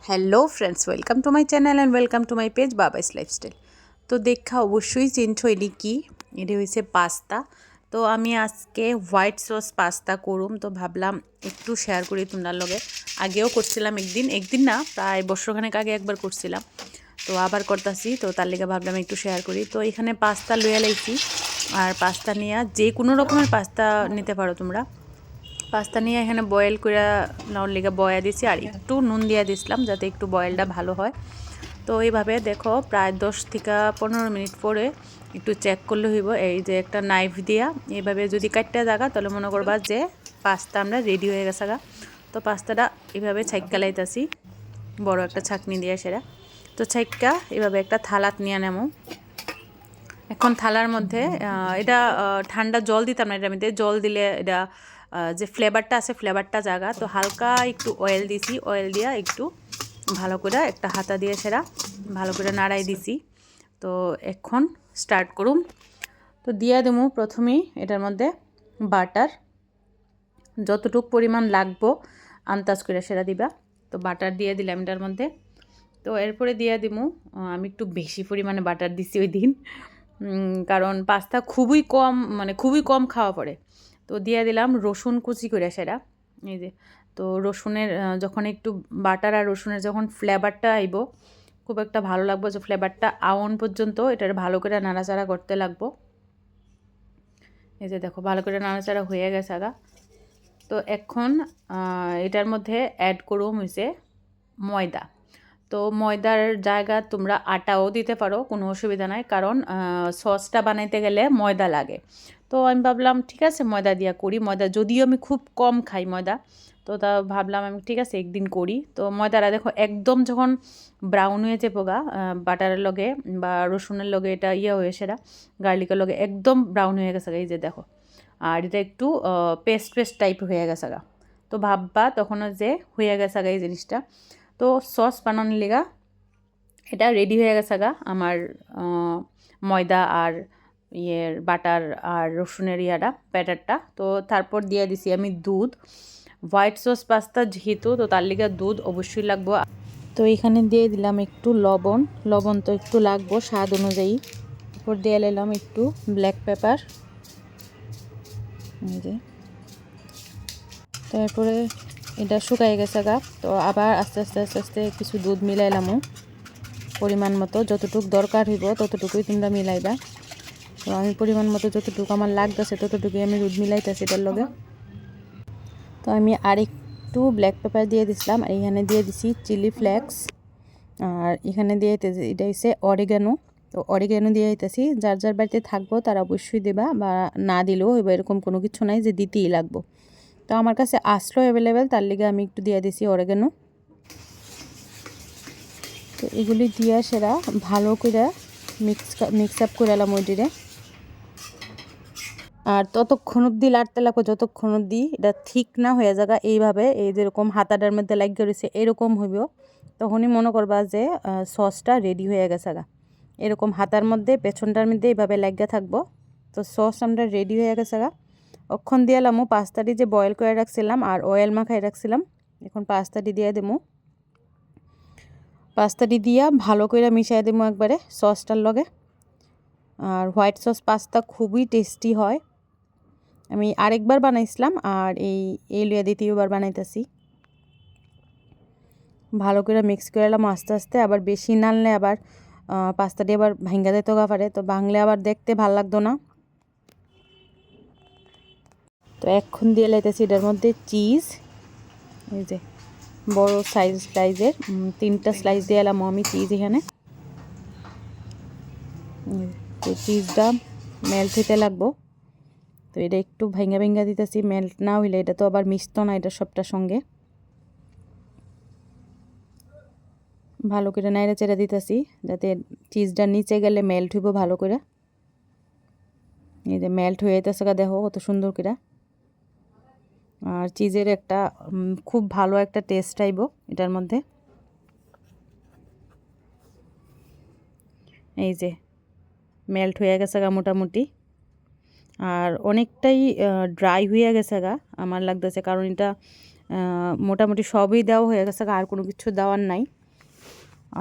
Hello friends, welcome to my channel and welcome to my page Babai's lifestyle. তো দেখা অবশ্যই change হয়নি কি এটি হয়েছে পাস্তা। তো আমি আজকে হোয়াইট সস পাস্তা করুম, তো ভাবলাম একটু শেয়ার করি তোমার লগে। আগেও করছিলাম একদিন না, প্রায় বছরখানেক আগে একবার করছিলাম, তো আবার করতেছি। তো তার লিগে ভাবলাম একটু শেয়ার করি। তো এখানে পাস্তা লইয়া লাইছি, আর পাস্তা নিয়ে যে কোনো রকমের পাস্তা নিতে পারো তোমরা। পাস্তা নিয়ে এখানে বয়েল করে নেওয়ার লিগে বয়া দিছি, আর একটু নুন দিয়ে দিছিলাম যাতে একটু বয়েলটা ভালো হয়। তো এইভাবে দেখো প্রায় 10 থেকে 15 মিনিট পরে একটু চেক করলে হইব। এই যে একটা নাইফ দিয়া এইভাবে যদি কাটতে জায়গা, তাহলে মনে করবা যে পাস্তা আমরা রেডি হয়ে গেছে গা। তো পাস্তাটা এইভাবে ছাইক্কা লাইতাছি বড় একটা ছাকনি দিয়ে সেরা। তো ছাইক্কা এইভাবে একটা থালাত নিয়ে নেমো। এখন থালার মধ্যে এটা ঠান্ডা জল দিতাম না, এটার মধ্যে জল দিলে এটা যে ফ্লেভারটা আছে ফ্লেভারটা জাগা। তো হালকা একটু অয়েল দিছি, অয়েল দিয়া একটু ভালো করে একটা হাতা দিয়ে সেরা ভালো করে নাড়াই দিছি। তো এখন স্টার্ট করুম। তো দিয়া দেবো প্রথমেই এটার মধ্যে বাটার, যতটুক পরিমাণ লাগবো আন্দাজ করে সেরা দিবা। তো বাটার দিয়ে দিলাম এটার মধ্যে। তো এরপরে দিয়ে দিমু, আমি একটু বেশি পরিমাণে বাটার দিছি ওই দিন, কারণ পাস্তা খুবই কম খাওয়া পড়ে। তো দিয়ে দিলাম রসুন কুচি করে সেটা। এই যে, তো রসুনের যখন একটু বাটার আর রসুনের যখন ফ্লেভারটা আইব, খুব একটা ভালো লাগবে। যে ফ্লেভারটা আউন পর্যন্ত এটার ভালো করে নাড়াচাড়া করতে লাগবো। এই যে দেখো ভালো করে নাড়াচাড়া হয়ে গেছে আগা। তো এখন এটার মধ্যে অ্যাড করুম হইছে ময়দা। তো ময়দার জায়গা তোমরা আটাও দিতে পারো, কোনো অসুবিধা নাই, কারণ সসটা বানাইতে গেলে ময়দা লাগে। তো আমি ভাবলাম ঠিক আছে ময়দা দিয়া করি। ময়দা যদিও আমি খুব কম খাই ময়দা, তো তা ভাবলাম আমি ঠিক আছে একদিন করি। তো ময়দাটা দেখো একদম যখন ব্রাউন হয়ে যাবো গা, বাটারের লগে বা রসুনের লগে এটা হয়ে সেটা গার্লিকের লগে একদম ব্রাউন হয়ে গেছে, এই যে দেখো। আর এটা একটু পেস্ট টাইপ হয়ে গেছে গা। তো ভাববা তখনও যে হয়ে গেছে গা এই জিনিসটা। তো সস বানানোর লেগা এটা রেডি হয়ে গেছে গা আমার ময়দা আর বাটার আর রসুনের ব্যাটারটা। তো তারপর দিয়ে দিছি আমি দুধ। হোয়াইট সস পাস্তা যেহেতু, তো তার লিগে দুধ অবশ্যই লাগবো। তো এখানে দিয়ে দিলাম একটু লবণ। লবণ তো একটু লাগবো স্বাদ অনুযায়ী। তারপর দিয়ে নিলাম একটু ব্ল্যাক পেপার। এই যে, তারপরে এটা শুকাই গেছে গা। তো আবার আস্তে আস্তে আস্তে আস্তে কিছু দুধ মিলাইলামও পরিমাণ মতো, যতটুকু দরকার হইব ততটুকুই তোমরা মিলাইবা। তো আমি পরিমাণ মতো যতটুকু আমার লাগতেছে ততটুকুই আমি দুধ মিলাইতেছি এটার লগে। তো আমি আরেকটু ব্ল্যাক পেপার দিয়ে দিছিলাম, আর এখানে দিয়ে দিছি চিলি ফ্লেক্স, আর এখানে দিয়ে এটা হচ্ছে অরিগানো। তো অরিগানো দিয়ে দিতেছি, যার যার বাড়িতে থাকবো তারা অবশ্যই দেবা, বা না দিলেও হইব, এরকম কোনো কিছু নাই যে দিতেই লাগবো। তো আমার কাছে আসলো অ্যাভেলেবেল, তার লিগে আমি একটু দিয়ে দিছি অরিগানো। তো এগুলি দিয়া সেরা ভালো করে মিক্স আপ করে এলাম ওইটিরে। আর ততক্ষণ অব্দি লাড়তে লাগবো যতক্ষণ অব্দি এটা ঠিক না হয়ে যাগা। এইভাবে এই যেরকম হাতাটার মধ্যে লাগিয়ে রয়েছে এরকম হইব, তখনই মনে করবা যে সসটা রেডি হয়ে গেছে গা। এরকম হাতার মধ্যে পেছনটার মধ্যে এইভাবে লাগিয়ে থাকবো। তো সস আমরা রেডি হয়ে গেছে গা। অক্ষণ দিয়ে এলামও পাস্তাটি যে বয়েল করে রাখছিলাম আর অয়েল মাখাই রাখছিলাম, এখন পাস্তাটি দিয়ে দেবো। পাস্তাটি দিয়া ভালো করে মিশাই দেবো একবারে সসটার লগে। আর হোয়াইট সস পাস্তা খুবই টেস্টি হয়। আমি আরেকবার বানাইছিলাম, আর এই লিয়া দ্বিতীয়বার বানাইতেছি। ভালো করে মিক্স করে এলাম আস্তে আস্তে। আবার বেশি নাড়লে আবার পাস্তাটি আবার ভাঙ্গা দিতে পারে, তো ভাঙলে আবার দেখতে ভাল লাগতো না। তো এখন দিয়ে লাইতেছি এটার মধ্যে চিজ। এই যে বড় স্লাইজের 3টা স্লাইস দিয়ে এলাম আমি চিজ এখানে। তো চিজটা মেল্ট হইতে লাগবো। তো এটা একটু ভেঙে দিতেছি, মেল্ট না হইলে এটা তো আবার মিশতো না এটা সবটার সঙ্গে। ভালো করে নাইড়া চেড়া দিতেছি যাতে চিজটা নিচে গেলে মেল্ট হইব ভালো করে। এই যে মেল্ট হয়ে যেতেছে, দেখো কত সুন্দর করে। আর চিজের একটা খুব ভালো একটা টেস্ট আইব এটার মধ্যে। এই যে মেল্ট হয়ে গেছে গা মোটামুটি, আর অনেকটাই ড্রাই হয়ে গেছে গা আমার লাগতেছে, কারণ এটা মোটামুটি সবই দেওয়া হয়ে গেছে, আর কোনো কিছু দেওয়ার নাই।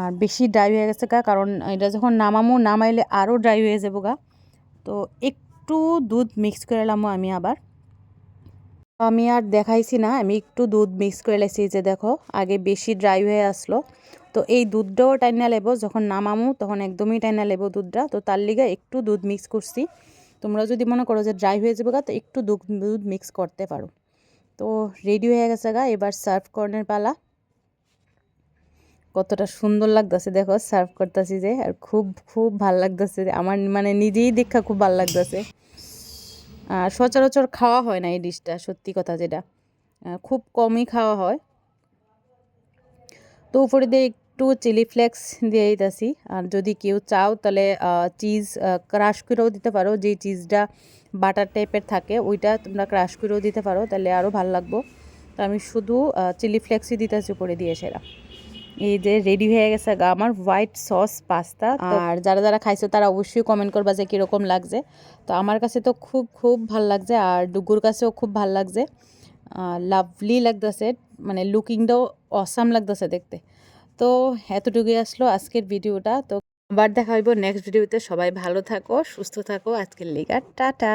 আর বেশি ড্রাই হয়ে গেছে কারণ এটা যখন নামাইলে আরও ড্রাই হয়ে যাবো তো একটু দুধ মিক্স করে এলাম আমি আবার। আমি আর দেখাইছি না, আমি একটু দুধ মিক্স করে লাইছি, যে দেখো আগে বেশি ড্রাই হয়ে আসলো। তো এই দুধটাও টাইনা লেব, যখন নামামু তখন একদমই টাইনা লেব দুধটা। তো তার লিগে একটু দুধ মিক্স করছি। তোমরা যদি মনে করো যে ড্রাই হয়ে যাবে তো একটু দুধ মিক্স করতে পারো। তো রেডি হয়ে গেছে এবার সার্ভ করার পালা। কতটা সুন্দর লাগতেছে দেখো সার্ভ করতেছি যে, আর খুব খুব ভাল লাগতেছে আমার, মানে নিজেই দেখা খুব ভাল লাগতেছে। আর সচরাচর খাওয়া হয় না এই ডিশটা, সত্যি কথা যেটা, খুব কমই খাওয়া হয়। তো উপরে দিয়ে একটু চিলি ফ্লেক্স দিয়ে দিতেছি। আর যদি কেউ চাও তাহলে চিজ ক্রাশ করেও দিতে পারো, যেই চিজটা বাটার টাইপের থাকে ওইটা তোমরা ক্রাশ করেও দিতে পারো, তাহলে আরও ভালো লাগবো। তো আমি শুধু চিলি ফ্লেক্সই দিতেছি উপরে দিয়ে। সেরা এই যে রেডি হয়ে গেছে আমার হোয়াইট সস পাস্তা। আর যারা যারা খাইছো তারা অবশ্যই কমেন্ট করবা যে কীরকম লাগছে। তো আমার কাছে তো খুব খুব ভাল লাগছে, আর ডুগুর কাছেও খুব ভাল লাগছে, লাভলি লাগতেছে, মানে লুকিংটাও অসাম লাগতেছে দেখতে। তো এতটুকুই আসলো আজকের ভিডিওটা। তো আবার দেখা হইব নেক্সট ভিডিওতে। সবাই ভালো থাকো, সুস্থ থাকো। আজকের লিগা টাটা।